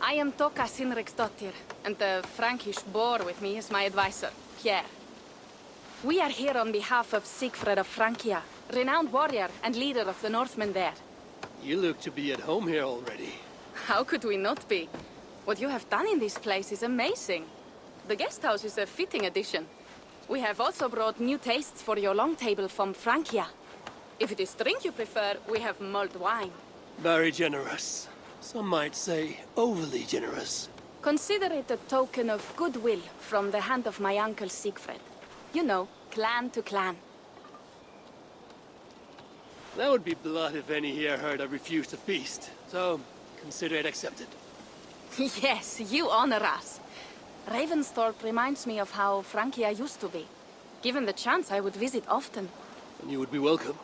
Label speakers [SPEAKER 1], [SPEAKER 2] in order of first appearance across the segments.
[SPEAKER 1] I am Toka Sinriksdottir, and the Frankish boar with me is my advisor, Pierre. We are here on behalf of Sigfred of Francia, renowned warrior and leader of the Northmen there.
[SPEAKER 2] You look to be at home here already.
[SPEAKER 1] How could we not be? What you have done in this place is amazing. The guest house is a fitting addition. We have also brought new tastes for your long table from Francia. If it is drink you prefer, we have mulled wine.
[SPEAKER 2] Very generous. Some might say overly generous.
[SPEAKER 1] Consider it a token of goodwill from the hand of my uncle Siegfried. You know, clan to clan.
[SPEAKER 2] That would be blood if any here heard I refused to feast. So, consider it accepted.
[SPEAKER 1] Yes, you honor us. Ravensthorpe reminds me of how Francia used to be. Given the chance, I would visit often.
[SPEAKER 2] And you would be welcome.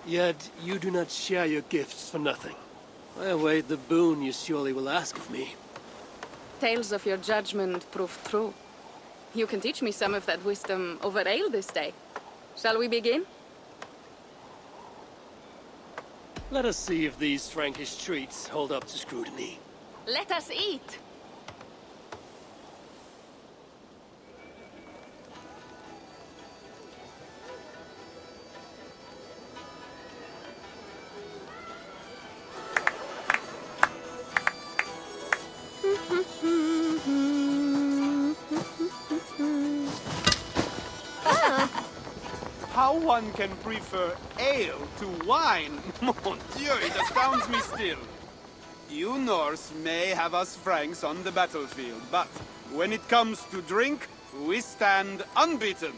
[SPEAKER 2] Yet, you do not share your gifts for nothing. I await the boon you surely will ask of me.
[SPEAKER 1] Tales of your judgment prove true. You can teach me some of that wisdom over ale this day. Shall we begin?
[SPEAKER 2] Let us see if these Frankish treats hold up to scrutiny.
[SPEAKER 1] Let us eat!
[SPEAKER 3] How one can prefer ale to wine? Mon Dieu, it astounds me still. You Norse may have us Franks on the battlefield, but when it comes to drink, we stand unbeaten.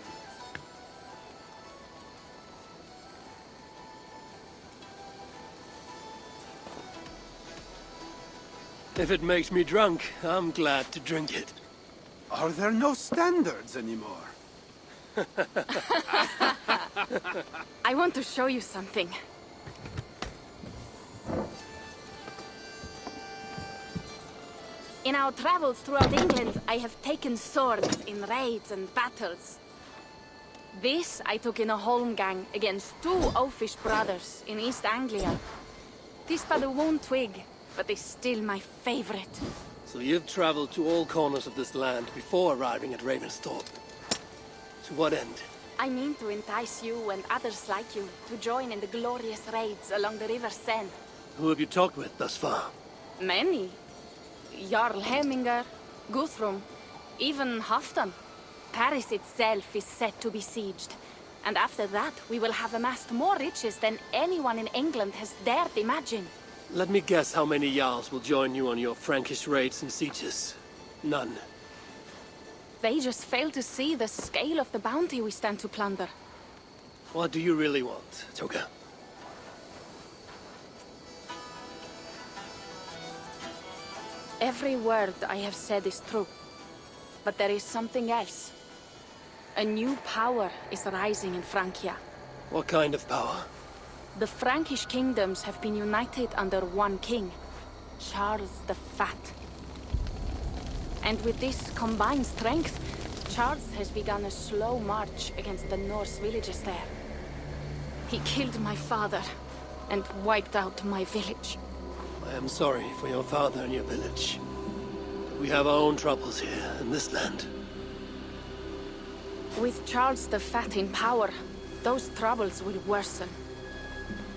[SPEAKER 2] If it makes me drunk, I'm glad to drink it.
[SPEAKER 3] Are there no standards anymore?
[SPEAKER 1] I want to show you something. In our travels throughout England, I have taken swords in raids and battles. This I took in a holmgang against two oafish brothers in East Anglia. This but a wound twig, but is still my favorite.
[SPEAKER 2] So you've traveled to all corners of this land before arriving at Ravensthorpe. To what end?
[SPEAKER 1] I mean to entice you and others like you to join in the glorious raids along the River Seine.
[SPEAKER 2] Who have you talked with thus far?
[SPEAKER 1] Many. Jarl Hemminger, Guthrum, even Halfdan. Paris itself is set to be sieged. And after that, we will have amassed more riches than anyone in England has dared imagine.
[SPEAKER 2] Let me guess how many Jarls will join you on your Frankish raids and sieges. None.
[SPEAKER 1] They just fail to see the scale of the bounty we stand to plunder.
[SPEAKER 2] What do you really want, Toga?
[SPEAKER 1] Every word I have said is true. But there is something else. A new power is rising in Francia.
[SPEAKER 2] What kind of power?
[SPEAKER 1] The Frankish kingdoms have been united under one king, Charles the Fat. And with this combined strength, Charles has begun a slow march against the Norse villages there. He killed my father and wiped out my village.
[SPEAKER 2] I am sorry for your father and your village. We have our own troubles here in this land.
[SPEAKER 1] With Charles the Fat in power, those troubles will worsen.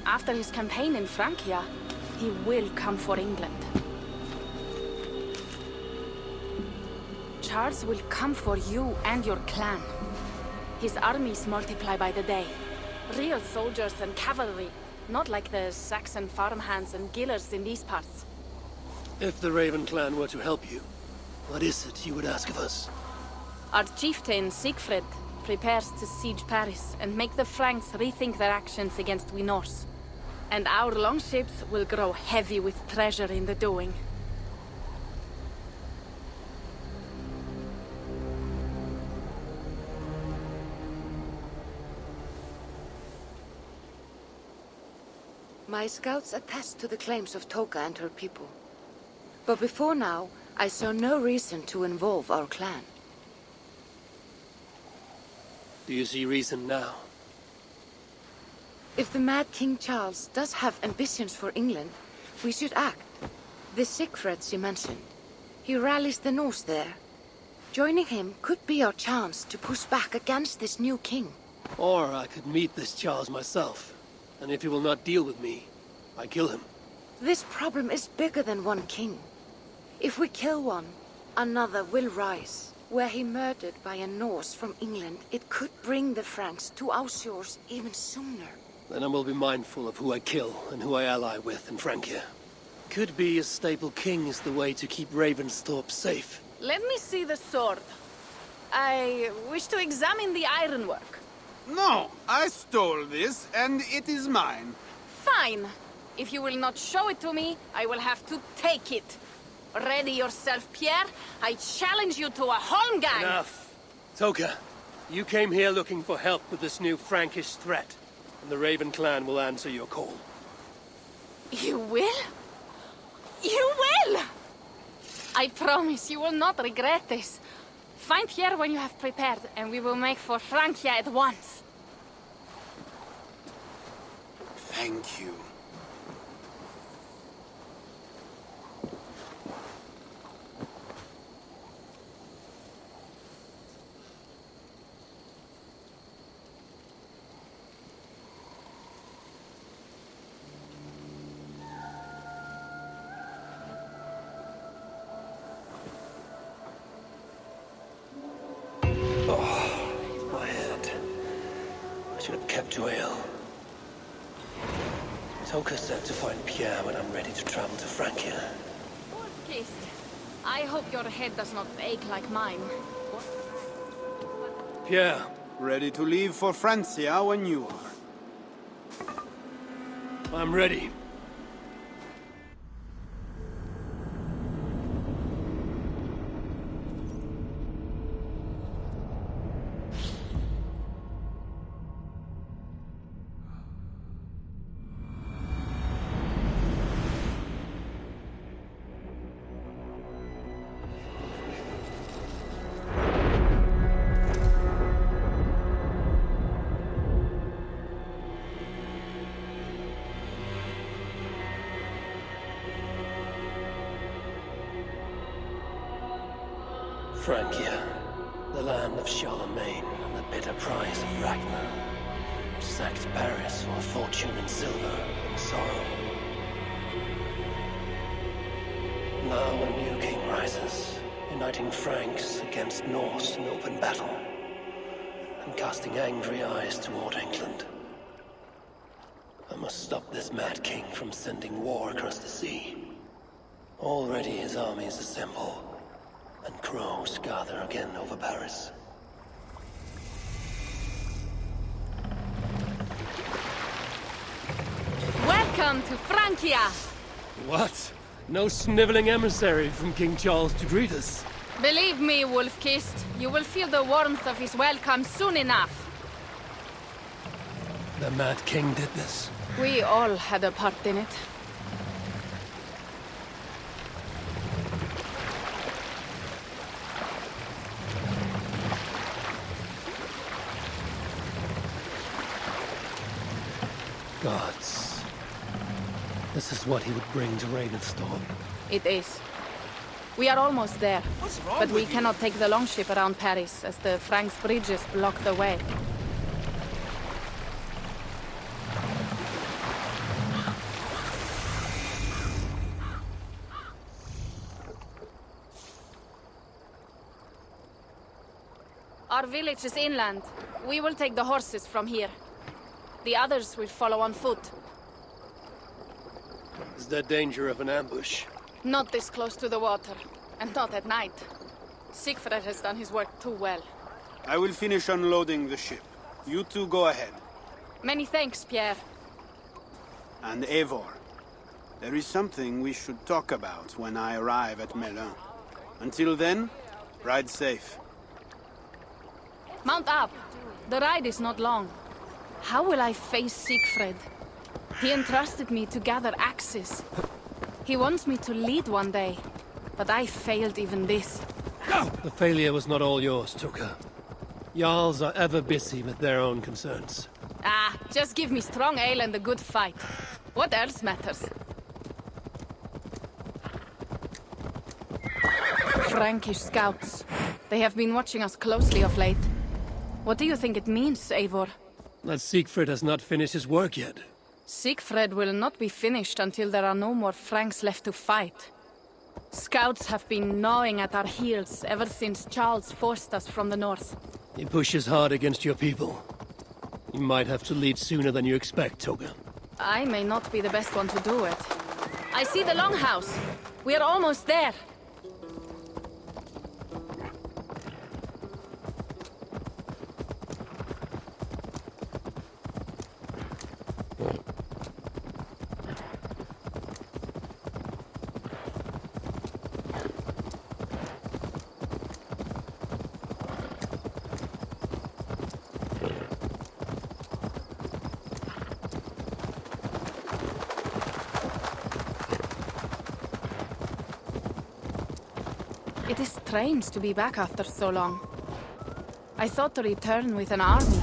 [SPEAKER 1] After his campaign in Francia, he will come for England. Charles will come for you and your clan. His armies multiply by the day. Real soldiers and cavalry, not like the Saxon farmhands and gillers in these parts.
[SPEAKER 2] If the Raven clan were to help you, what is it you would ask of us?
[SPEAKER 1] Our chieftain, Siegfried, prepares to siege Paris and make the Franks rethink their actions against we Norse. And our longships will grow heavy with treasure in the doing.
[SPEAKER 4] My scouts attest to the claims of Toka and her people. But before now, I saw no reason to involve our clan.
[SPEAKER 2] Do you see reason now?
[SPEAKER 4] If the mad King Charles does have ambitions for England, we should act. The Siegfried you mentioned. He rallies the Norse there. Joining him could be our chance to push back against this new king.
[SPEAKER 2] Or I could meet this Charles myself. And if he will not deal with me, I kill him.
[SPEAKER 4] This problem is bigger than one king. If we kill one, another will rise. Were he murdered by a Norse from England, it could bring the Franks to our shores even sooner.
[SPEAKER 2] Then I will be mindful of who I kill and who I ally with in Francia. Could be a staple king is the way to keep Ravensthorpe safe.
[SPEAKER 1] Let me see the sword. I wish to examine the ironwork.
[SPEAKER 3] No, I stole this, and it is mine.
[SPEAKER 1] Fine. If you will not show it to me, I will have to take it. Ready yourself, Pierre. I challenge you to a holmgang.
[SPEAKER 2] Enough. Toka, you came here looking for help with this new Frankish threat, and the Raven clan will answer your call.
[SPEAKER 1] You will? You will! I promise you will not regret this. Find Pierre when you have prepared, and we will make for Francia at once.
[SPEAKER 3] Thank you.
[SPEAKER 2] My head. I should have kept to ale. Toka said to find Pierre when I'm ready to travel to Francia.
[SPEAKER 1] Kist, I hope your head does not ache like mine.
[SPEAKER 2] Pierre,
[SPEAKER 3] Ready to leave for Francia when you are.
[SPEAKER 2] I'm ready. Francia, the land of Charlemagne and the bitter prize of Ragnar, who sacked Paris for a fortune in silver and sorrow. Now a new king rises, uniting Franks against Norse in open battle, and casting angry eyes toward England. I must stop this mad king from sending war across the sea. Already his armies assemble, and crows gather again over Paris.
[SPEAKER 1] Welcome to Francia!
[SPEAKER 2] What? No sniveling emissary from King Charles to greet us?
[SPEAKER 1] Believe me, Wolf-Kissed, you will feel the warmth of his welcome soon enough.
[SPEAKER 2] The Mad King did this.
[SPEAKER 1] We all had a part in it.
[SPEAKER 2] Gods. This is what he would bring to Ravensthorpe.
[SPEAKER 1] It is. We are almost there.
[SPEAKER 3] What's wrong
[SPEAKER 1] But we
[SPEAKER 3] with you?
[SPEAKER 1] cannot take the longship around Paris, as the Franks' bridges block the way. Our village is inland. We will take the horses from here. The others will follow on foot.
[SPEAKER 2] Is there danger of an ambush?
[SPEAKER 1] Not this close to the water, and not at night. Siegfried has done his work too well.
[SPEAKER 3] I will finish unloading the ship. You two go ahead.
[SPEAKER 1] Many thanks, Pierre.
[SPEAKER 3] And Eivor, there is something we should talk about when I arrive at Melun. Until then, ride safe.
[SPEAKER 1] Mount up. The ride is not long. How will I face Siegfried? He entrusted me to gather axes. He wants me to lead one day, but I failed even this.
[SPEAKER 2] The failure was not all yours, Tuka. Jarls are ever busy with their own concerns.
[SPEAKER 1] Ah, just give me strong ale and a good fight. What else matters? Frankish scouts. They have been watching us closely of late. What do you think it means, Eivor?
[SPEAKER 5] That Siegfried has not finished his work yet.
[SPEAKER 1] Siegfried will not be finished until there are no more Franks left to fight. Scouts have been gnawing at our heels ever since Charles forced us from the north.
[SPEAKER 5] He pushes hard against your people. You might have to lead sooner than you expect, Toga.
[SPEAKER 1] I may not be the best one to do it. I see the longhouse. We are almost there. It is strange to be back after so long. I thought to return with an army.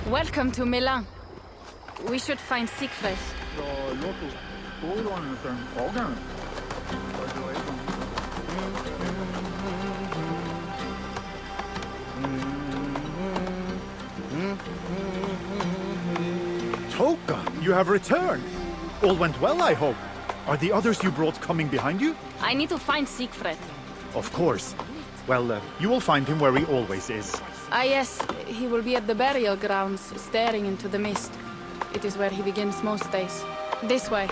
[SPEAKER 1] Welcome to Milan. We should find Siegfried.
[SPEAKER 6] Toka, you have returned. All went well, I hope. Are the others you brought coming behind you?
[SPEAKER 1] I need to find Siegfried.
[SPEAKER 6] Of course. Well, you will find him where he always is.
[SPEAKER 1] Ah yes, he will be at the burial grounds, staring into the mist. It is where he begins most days. This way.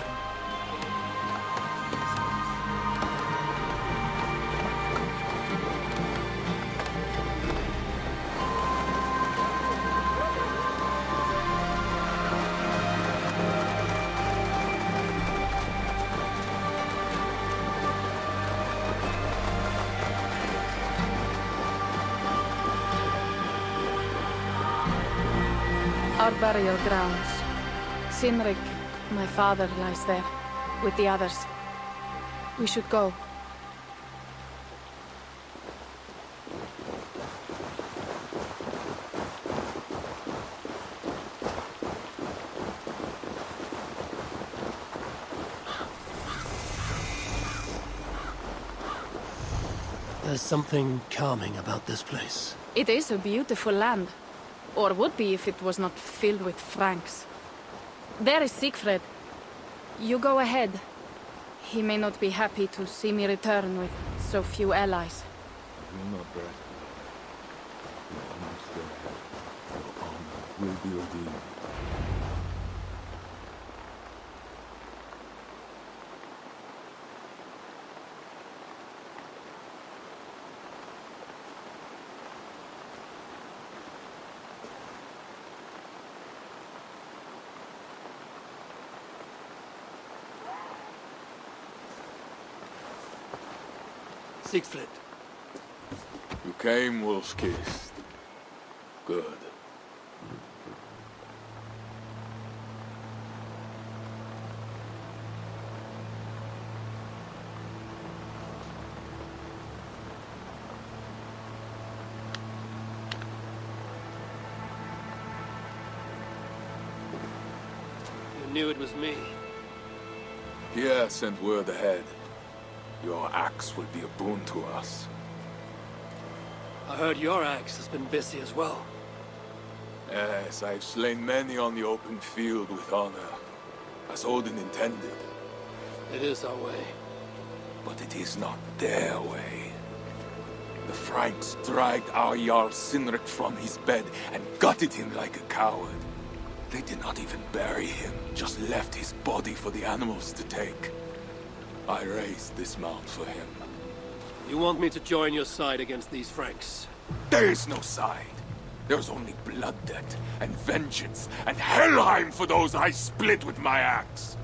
[SPEAKER 1] Our burial grounds. Sinrik, my father, lies there, with the others. We should go.
[SPEAKER 5] There's something calming about this place.
[SPEAKER 1] It is a beautiful land. Or would be if it was not filled with Franks. There is Siegfried. You go ahead. He may not be happy to see me return with so few allies.
[SPEAKER 7] Do not regret. You must go ahead. Your honor will be redeemed.
[SPEAKER 5] Siegfried.
[SPEAKER 7] You came wolf-kissed. Good.
[SPEAKER 5] You knew it was me.
[SPEAKER 7] Pierre sent word ahead. Your axe will be a boon to us.
[SPEAKER 5] I heard your axe has been busy as well.
[SPEAKER 7] Yes, I've slain many on the open field with honor, as Odin intended.
[SPEAKER 5] It is our way.
[SPEAKER 7] But it is not their way. The Franks dragged our Jarl Sinrik from his bed and gutted him like a coward. They did not even bury him, just left his body for the animals to take. I raised this mound for him.
[SPEAKER 5] You want me to join your side against these Franks?
[SPEAKER 7] There is no side. There's only blood debt, and vengeance, and Helheim for those I split with my axe.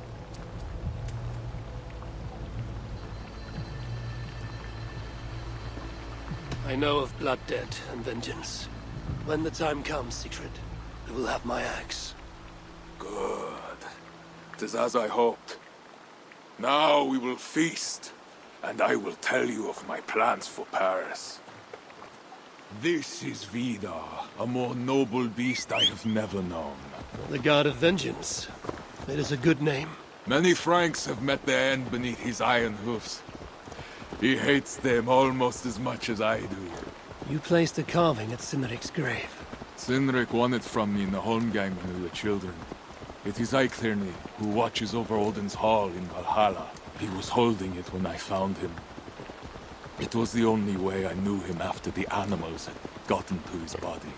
[SPEAKER 5] I know of blood debt and vengeance. When the time comes, Siegfried, you will have my axe.
[SPEAKER 7] Good. 'Tis as I hoped. Now we will feast, and I will tell you of my plans for Paris. This is Vidar, a more noble beast I have never known.
[SPEAKER 5] The God of Vengeance. It is a good name.
[SPEAKER 7] Many Franks have met their end beneath his iron hoofs. He hates them almost as much as I do.
[SPEAKER 5] You placed a carving at Cynric's grave.
[SPEAKER 7] Cynric won it from me in the Holmgang when we were children. It is Eikthirni, who watches over Odin's hall in Valhalla. He was holding it when I found him. It was the only way I knew him after the animals had gotten to his body.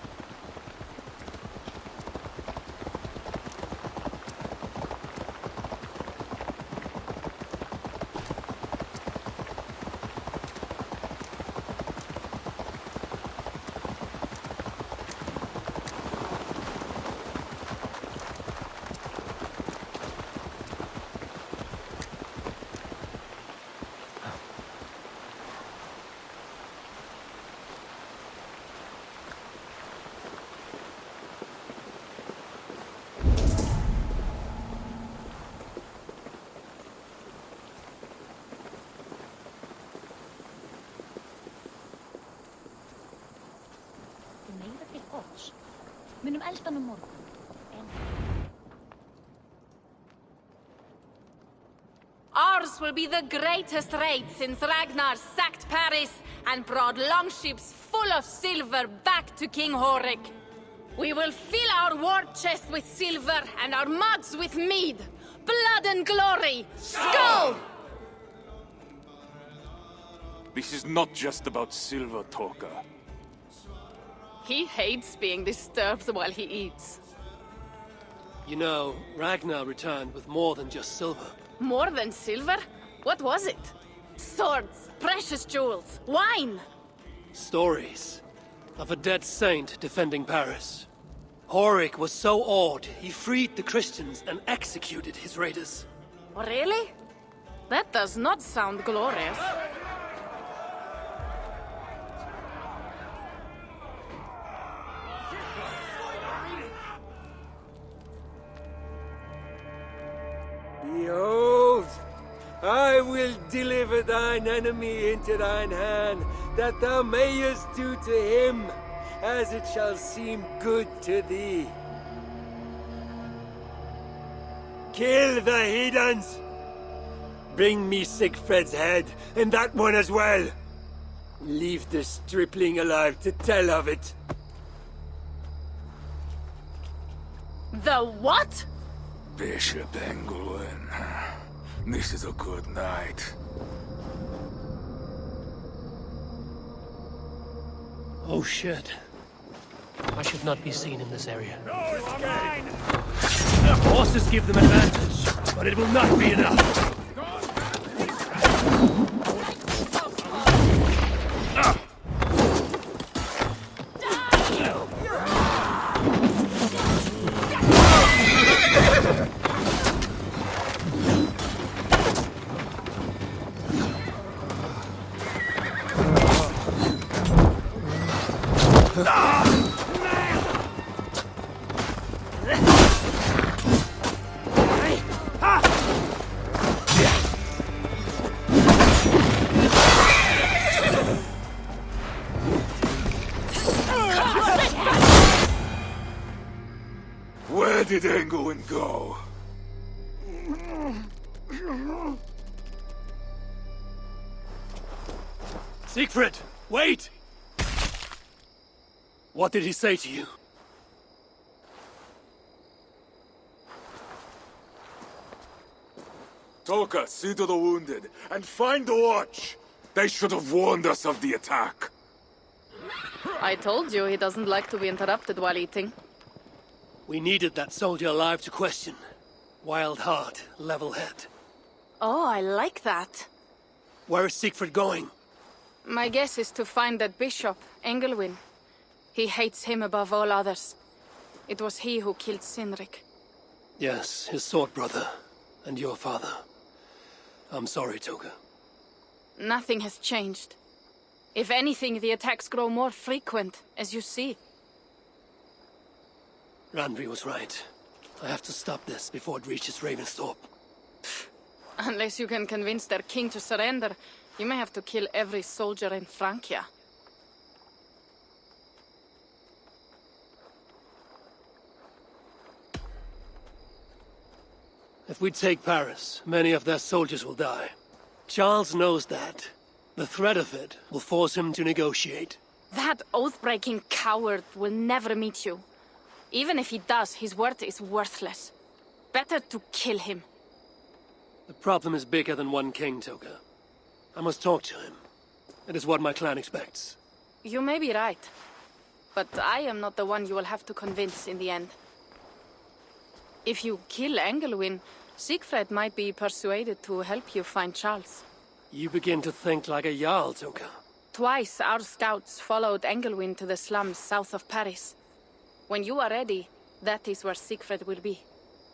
[SPEAKER 8] Meira til gotts. Munum elda hann morgun.
[SPEAKER 1] Ours will be the greatest raid since Ragnar sacked Paris and brought longships full of silver back to King Horik. We will fill our war chest with silver and our mugs with mead. Blood and glory! Skull!
[SPEAKER 7] This is not just about silver, Torka.
[SPEAKER 1] He hates being disturbed while he eats.
[SPEAKER 5] You know, Ragnar returned with more than just silver.
[SPEAKER 1] More than silver? What was it? Swords, precious jewels, wine!
[SPEAKER 5] Stories of a dead saint defending Paris. Horik was so awed, he freed the Christians and executed his raiders.
[SPEAKER 1] Really? That does not sound glorious.
[SPEAKER 9] Behold, I will deliver thine enemy into thine hand, that thou mayest do to him as it shall seem good to thee. Kill the heathens! Bring me Siegfried's head, and that one as well. Leave the stripling alive to tell of it.
[SPEAKER 1] The what?
[SPEAKER 7] Bishop Engelwin, this is a good night.
[SPEAKER 5] Oh shit. I should not be seen in this area. The horses give them advantage, but it will not be enough.
[SPEAKER 7] Where did Engelwin go?
[SPEAKER 5] Siegfried, wait! What did he say to you?
[SPEAKER 7] Toka, see to the wounded, and find the watch! They should have warned us of the attack.
[SPEAKER 1] I told you he doesn't like to be interrupted while eating.
[SPEAKER 5] We needed that soldier alive to question. Wild heart, level head.
[SPEAKER 1] Oh, I like that.
[SPEAKER 5] Where is Siegfried going?
[SPEAKER 1] My guess is to find that bishop, Engelwin. He hates him above all others. It was he who killed Cynric.
[SPEAKER 5] Yes, his sword brother. And your father. I'm sorry, Toga.
[SPEAKER 1] Nothing has changed. If anything, the attacks grow more frequent, as you see.
[SPEAKER 5] Randvi was right. I have to stop this before it reaches Ravensthorpe.
[SPEAKER 1] Unless you can convince their king to surrender, you may have to kill every soldier in Francia.
[SPEAKER 5] If we take Paris, many of their soldiers will die. Charles knows that. The threat of it will force him to negotiate.
[SPEAKER 1] That oath-breaking coward will never meet you. Even if he does, his word is worthless. Better to kill him.
[SPEAKER 5] The problem is bigger than one king, Toga. I must talk to him. It is what my clan expects.
[SPEAKER 1] You may be right. But I am not the one you will have to convince in the end. If you kill Engelwin, Siegfried might be persuaded to help you find Charles.
[SPEAKER 5] You begin to think like a Jarl, Toga.
[SPEAKER 1] Twice our scouts followed Engelwin to the slums south of Paris. When you are ready, that is where Siegfried will be.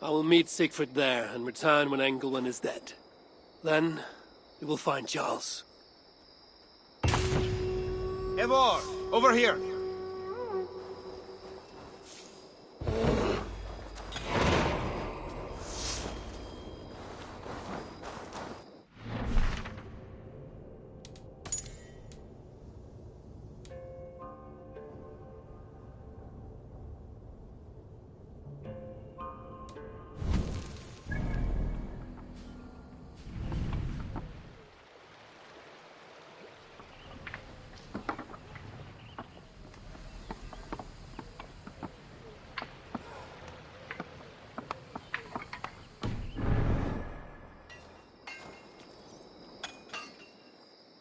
[SPEAKER 5] I will meet Siegfried there and return when Engelwin is dead. Then, we will find Charles.
[SPEAKER 3] Eivor, over here!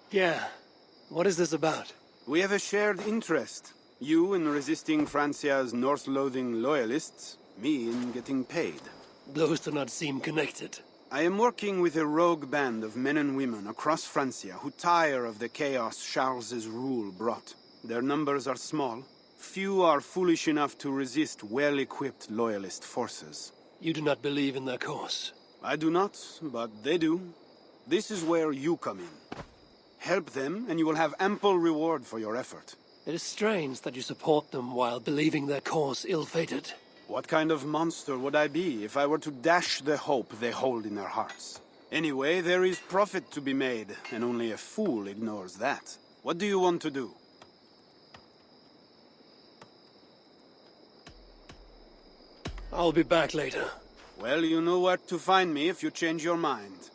[SPEAKER 5] Yeah. What is this about?
[SPEAKER 3] We have a shared interest. You in resisting Francia's North-loathing loyalists, me in getting paid.
[SPEAKER 5] Those do not seem connected.
[SPEAKER 3] I am working with a rogue band of men and women across Francia who tire of the chaos Charles's rule brought. Their numbers are small. Few are foolish enough to resist well-equipped loyalist forces.
[SPEAKER 5] You do not believe in their cause.
[SPEAKER 3] I do not, but they do. This is where you come in. Help them, and you will have ample reward for your effort.
[SPEAKER 5] It is strange that you support them while believing their cause ill-fated.
[SPEAKER 3] What kind of monster would I be if I were to dash the hope they hold in their hearts? Anyway, there is profit to be made, and only a fool ignores that. What do you want to do?
[SPEAKER 5] I'll be back later.
[SPEAKER 3] Well, you know where to find me if you change your mind.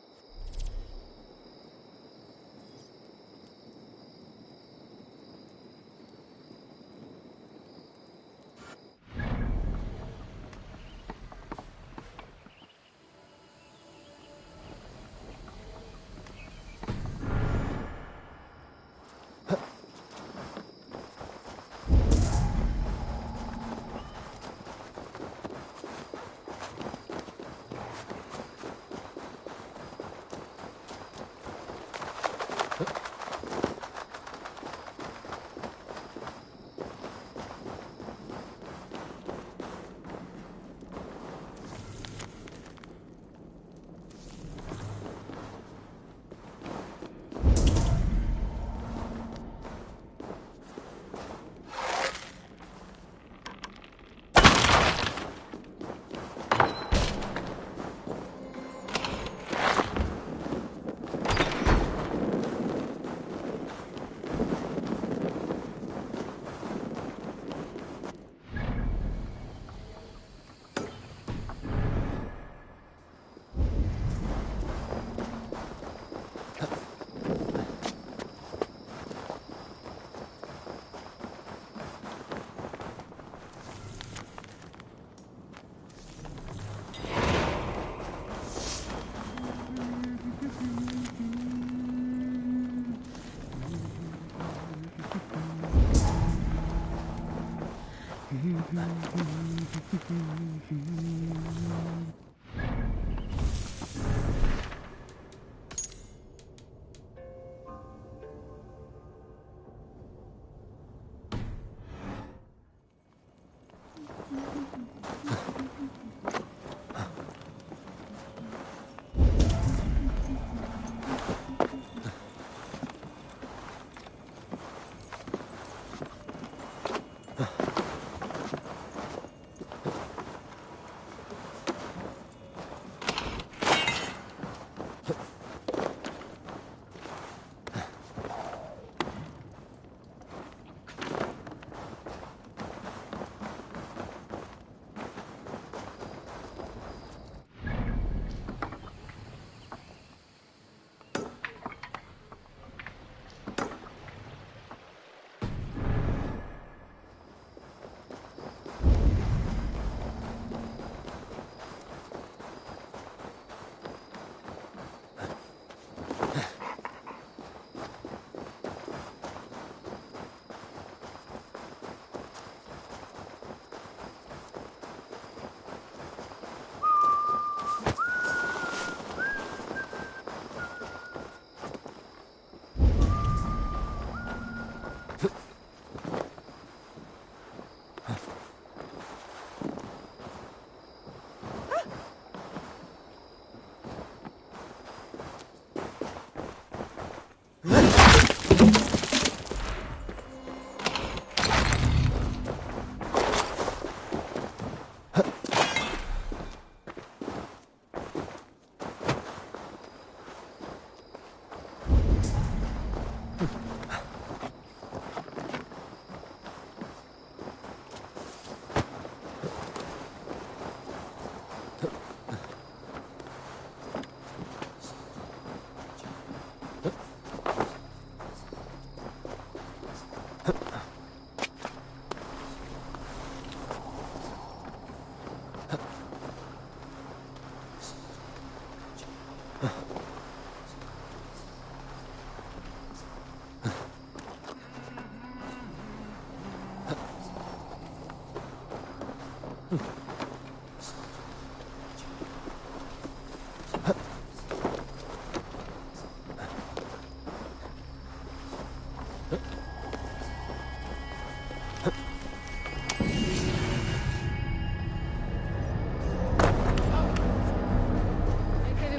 [SPEAKER 10] Hefur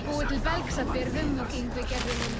[SPEAKER 10] búið til belgs að byrðum og yngvi gerðinum.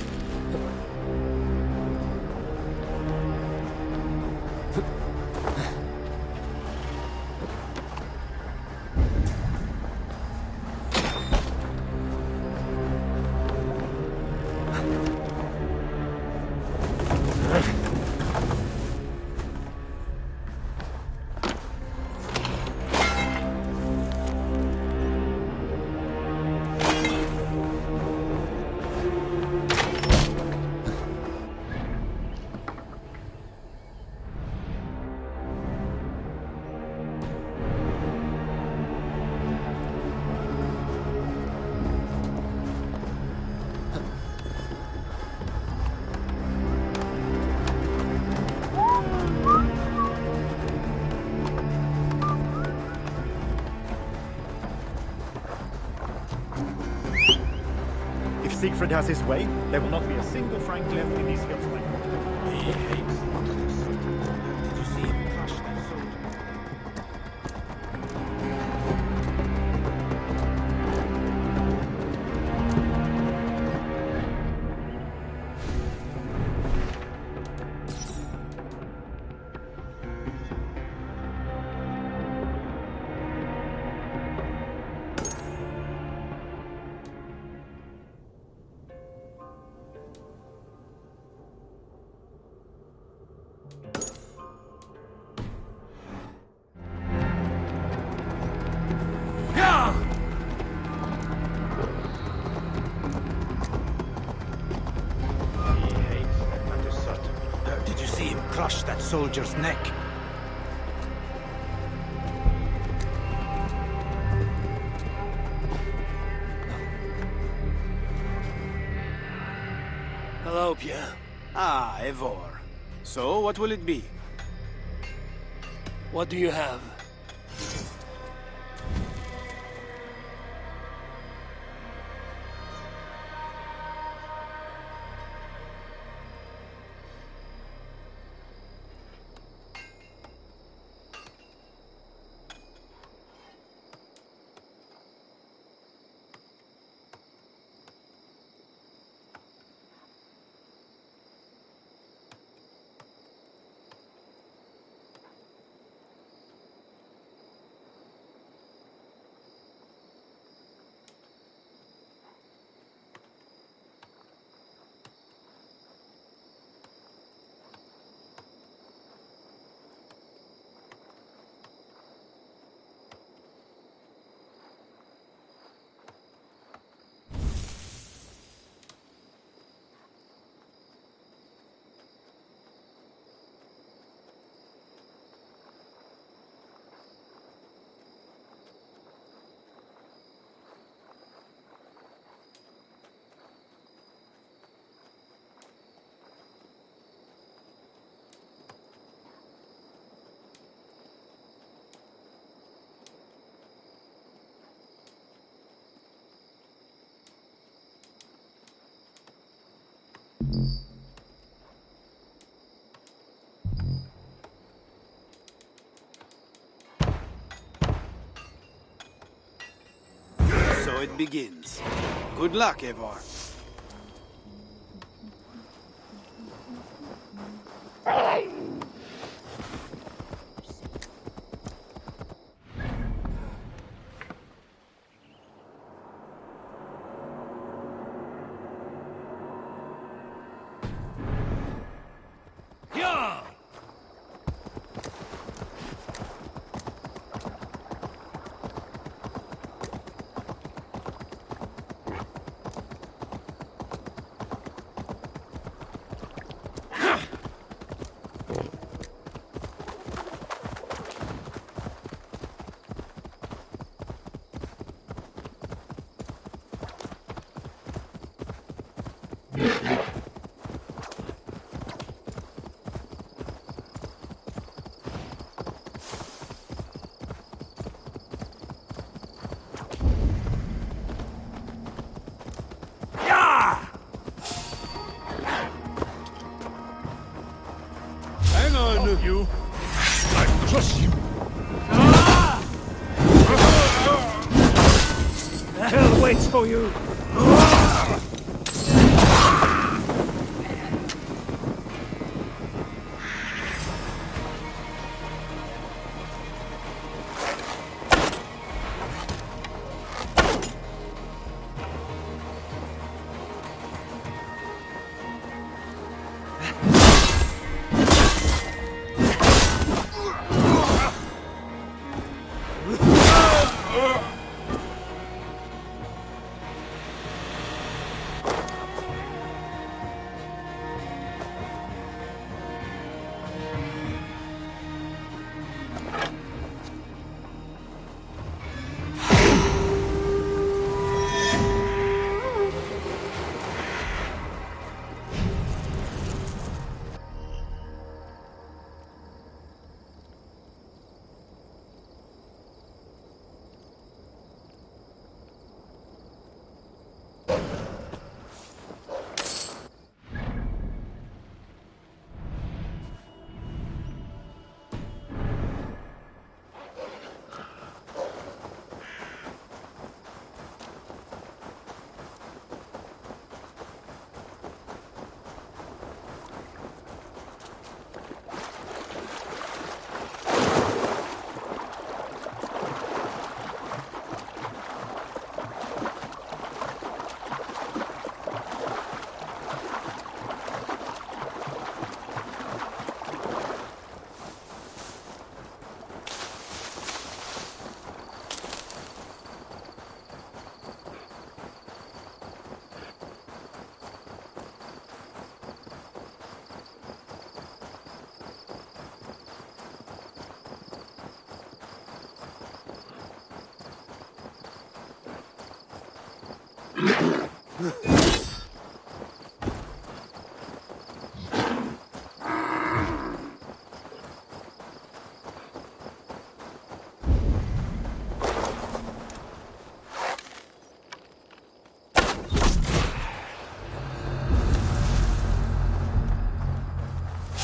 [SPEAKER 6] Siegfried has his way, there will not be a single Frank left in these hills.
[SPEAKER 11] He hates what it is. Did you see him crush that soldier? Crush that soldier's neck.
[SPEAKER 5] Hello, Pierre.
[SPEAKER 3] Ah, Eivor. So, what will it be?
[SPEAKER 5] What do you have?
[SPEAKER 3] So it begins. Good luck, Eivor.
[SPEAKER 6] Run! You! I trust you!
[SPEAKER 9] Hell waits for you!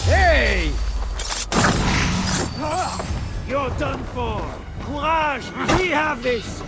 [SPEAKER 6] Hey!
[SPEAKER 9] You're done for! Courage! We have this!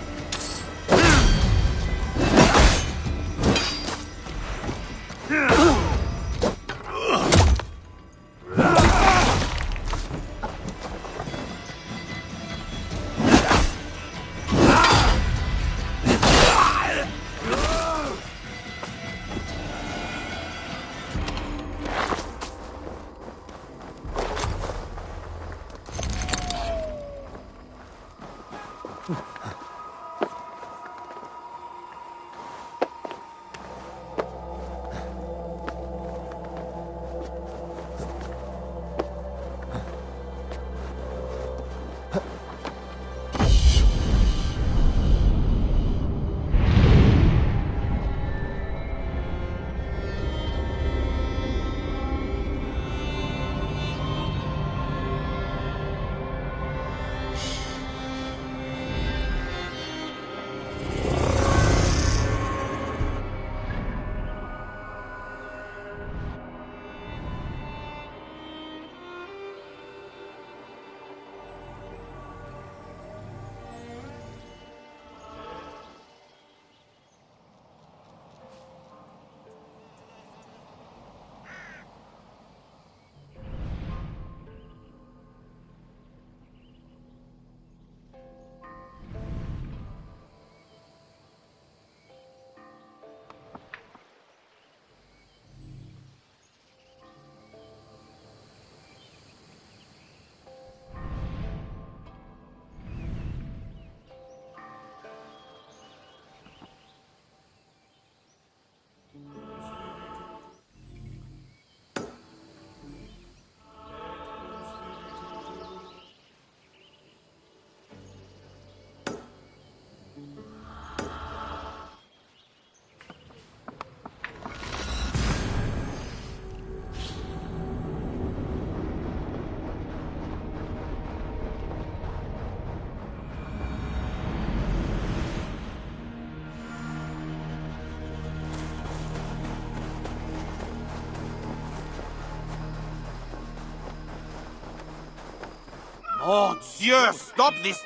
[SPEAKER 3] Oh, Dieu, stop this!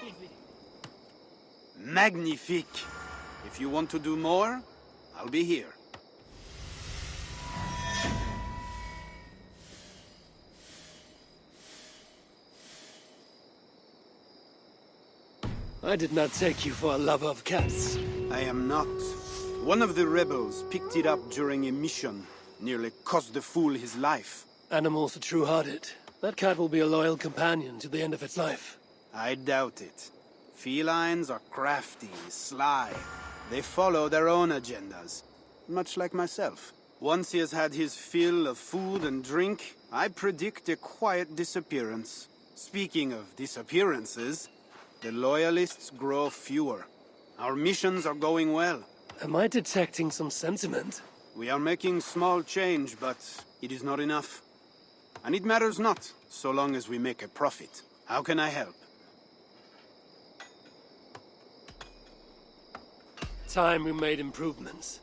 [SPEAKER 3] Magnifique. If you want to do more, I'll be here.
[SPEAKER 5] I did not take you for a lover of cats.
[SPEAKER 3] I am not. One of the rebels picked it up during a mission. Nearly cost the fool his life.
[SPEAKER 5] Animals are true-hearted. That cat will be a loyal companion to the end of its life.
[SPEAKER 3] I doubt it. Felines are crafty, sly. They follow their own agendas. Much like myself. Once he has had his fill of food and drink, I predict a quiet disappearance. Speaking of disappearances, the Loyalists grow fewer. Our missions are going well.
[SPEAKER 5] Am I detecting some sentiment?
[SPEAKER 3] We are making small change, but it is not enough. And it matters not, so long as we make a profit. How can I help?
[SPEAKER 5] Time we made improvements.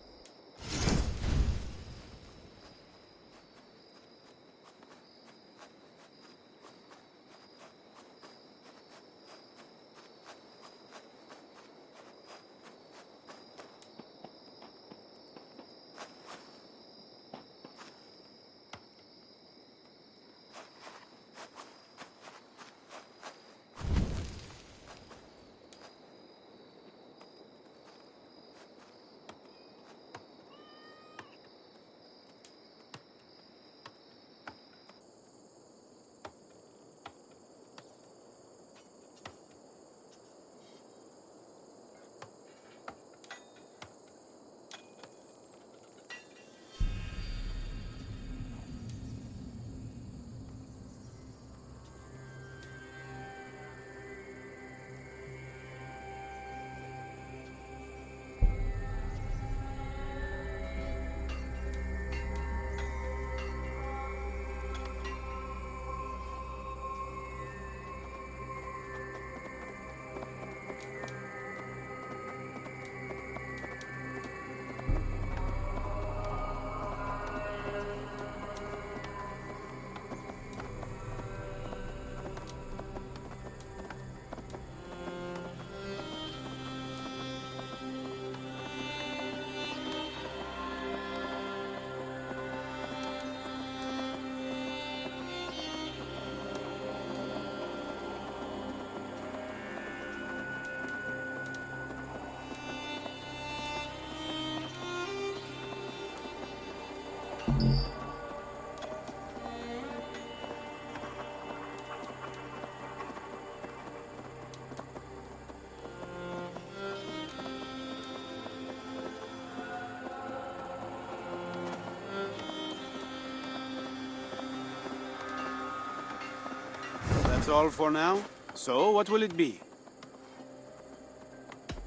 [SPEAKER 3] That's all for now. So, what will it be?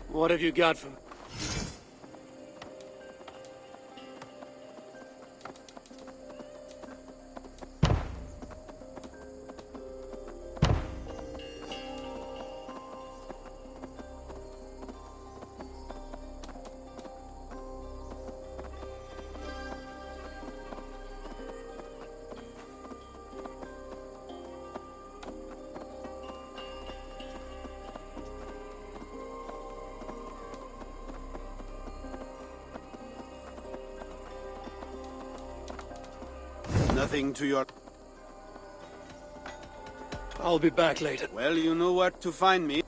[SPEAKER 5] What have you got for me?
[SPEAKER 3] Nothing to your...
[SPEAKER 5] I'll be back later.
[SPEAKER 3] Well, you know where to find me.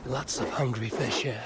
[SPEAKER 2] Lots of hungry fish here.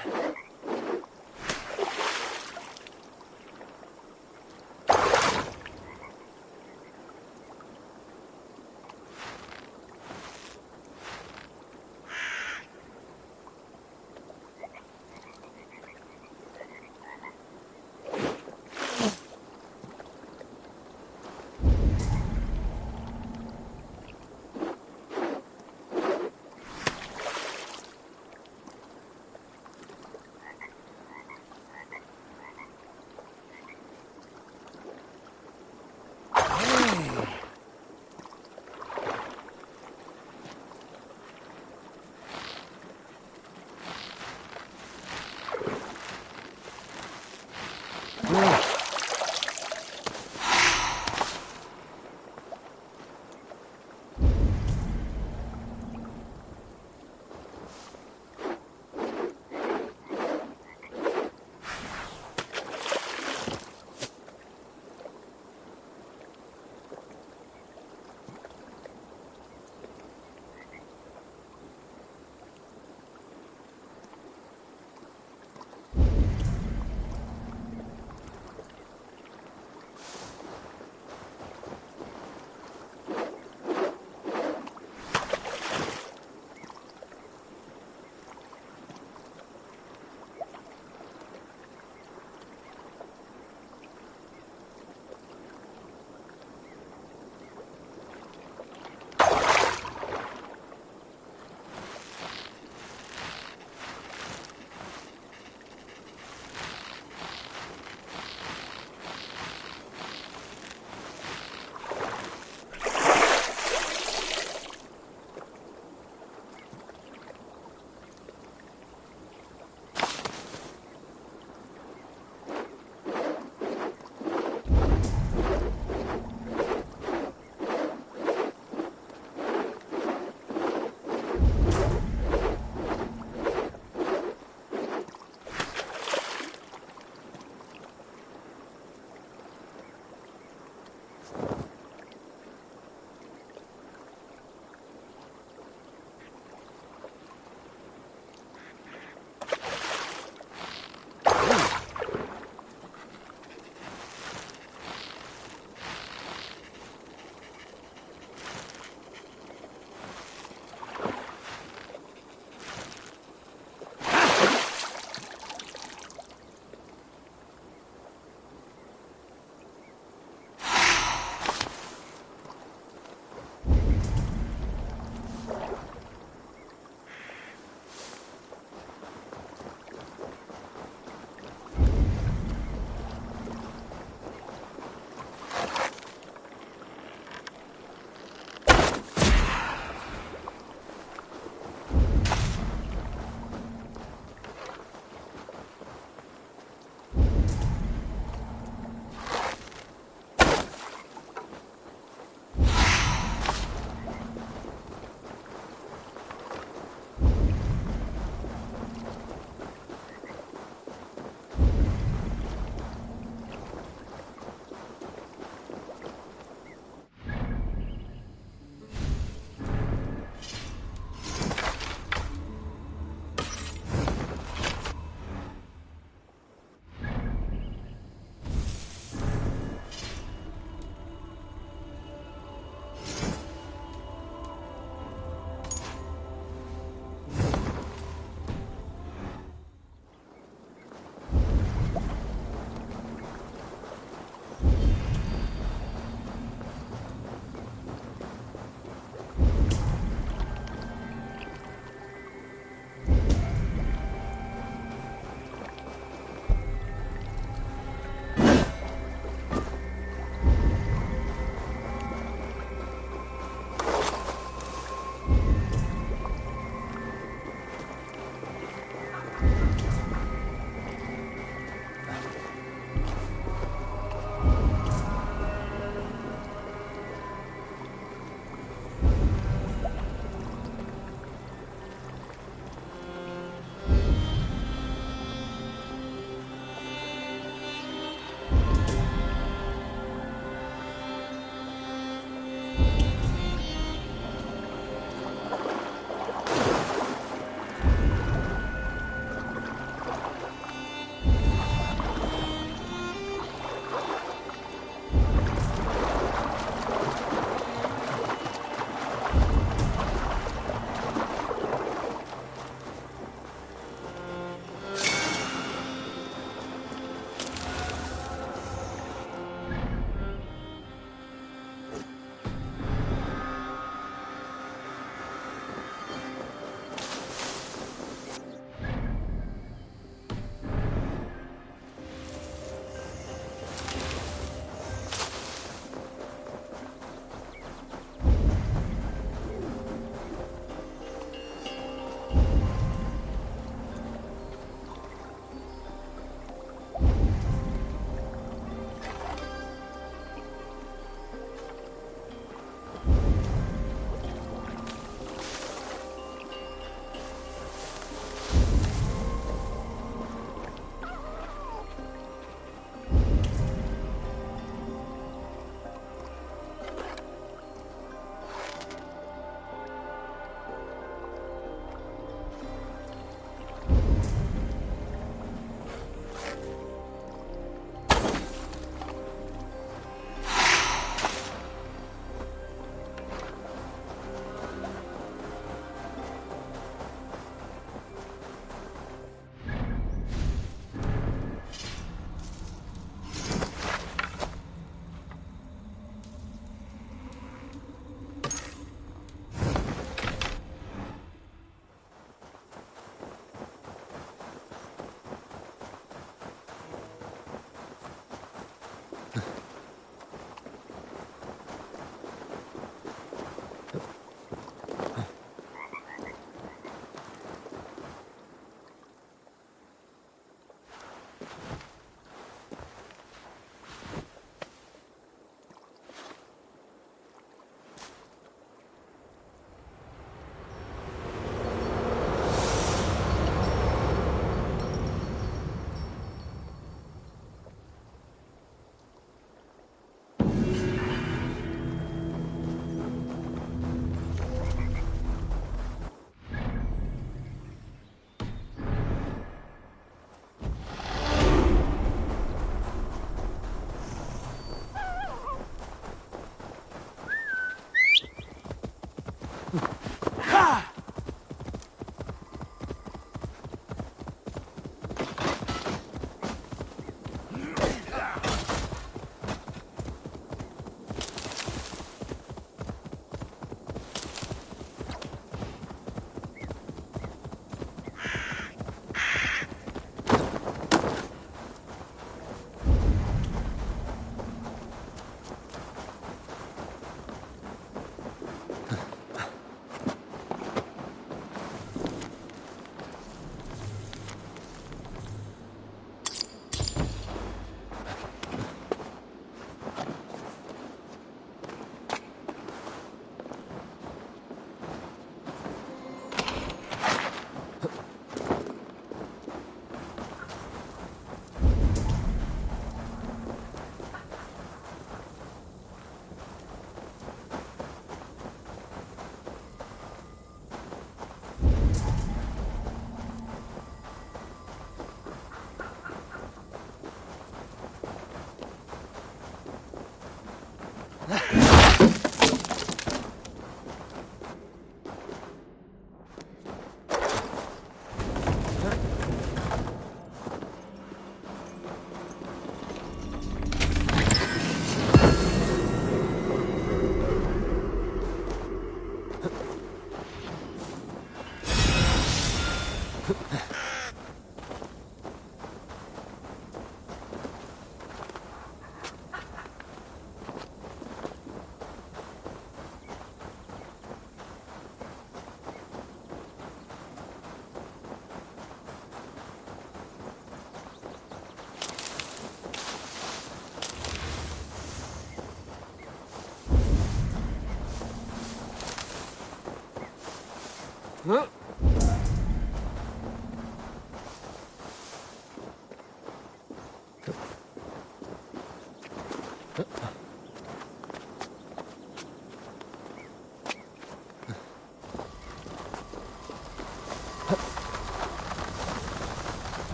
[SPEAKER 5] Huh?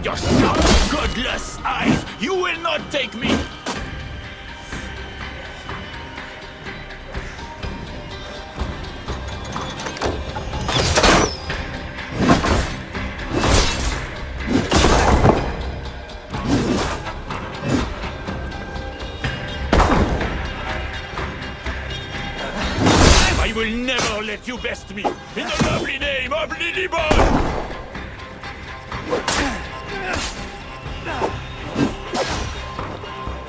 [SPEAKER 7] your sharp, godless eyes, you will not take me! I will never let you best me! In the lovely name of Lilyborn!